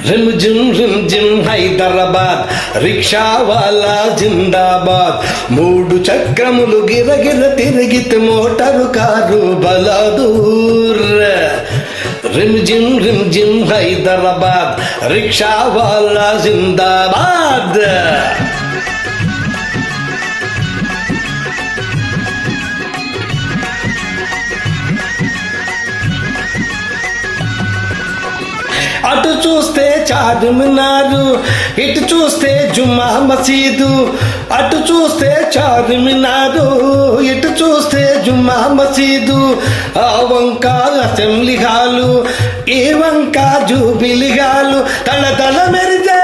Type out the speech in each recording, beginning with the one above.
rim जिम Hyderabad rickshaw వాలా జిందాబాద్ మూడు చక్రములు గిరగిర తిరిగితే మోటారు కారు బలాదూర్ रिम जिम హైదరాబాద్ రిక్షా వాలా జిందాబాద్ అటు చూస్తే చార్మినారు ఇటు చూస్తే జుమ్మా మసీదు అటు చూస్తే చార్మినారు ఇటు చూస్తే జుమ్మా మసీదు ఆ వంక అసెంబ్లీ హాలు ఈ వంక జూబిలీ హాలు తల మెరితే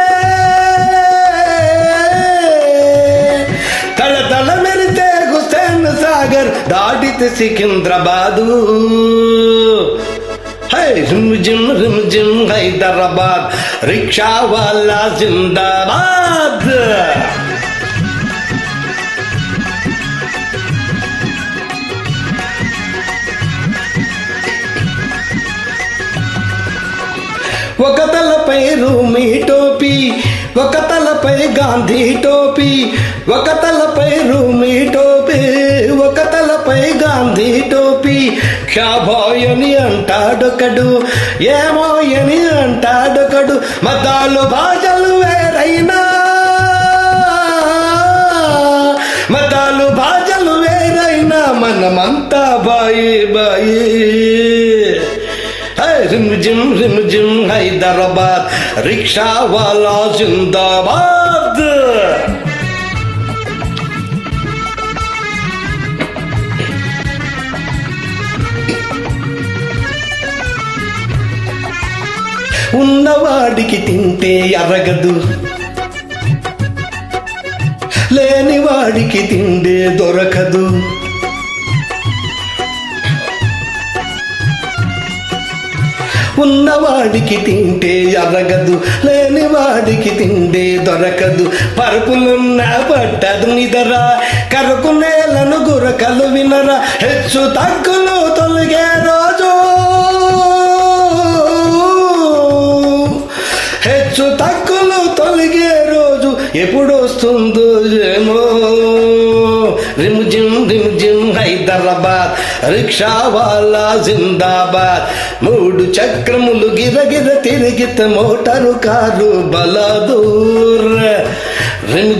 హుస్సేన్ సాగర్ దాటితే సికింద్రాబాదు रिम जिम హైదరాబాద్ రిక్షా వాలా జిందాబాద్ ఒక తలపై రూమీ టోపీ ఒక తలపై గాంధీ టోపీ ఒక తలపై రూమీ టోపీ ఒక తలపై గాంధీ టోపీ ఖ్యాభాయని అంటాడొకడు ఏమోయని అంటాడొకడు మతాలు భాషలు వేరైనా మతాలు భాషలు వేరైనా మనమంతా బాయి బాయి रिम जिम హైదరాబాద్ రిక్షా వాలా జిందాబాద్ ఉన్నవాడికి తింటే అరగదు లేనివాడికి తిండే దొరకదు ఉన్నవాడికి తింటే అరగదు లేనివాడికి తిండే దొరకదు పరుపులున్న పట్టదు నిదరా కరకు నేలను గురకలు వినరా హెచ్చు తగ్గులు తొలగే రోజు హెచ్చు తగ్గులు తొలగే రోజు ఎప్పుడు వస్తుందో ఏమో रिम जिम హైదరాబాద్ రిక్షా వాలా జిందాబాద్ మూడు చక్రములు గిరగిర తిరిగితే మోటారు కారు బలాదూర్ रिम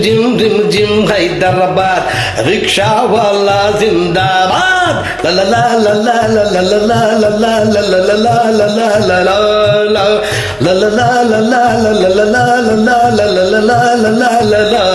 जिम హైదరాబాద్ రిక్షా వాలా జిందాబాద్ లలలా లలలా లలలా లలలా లలలా లలలా లలలా లలలా లలలా లలలా లలలా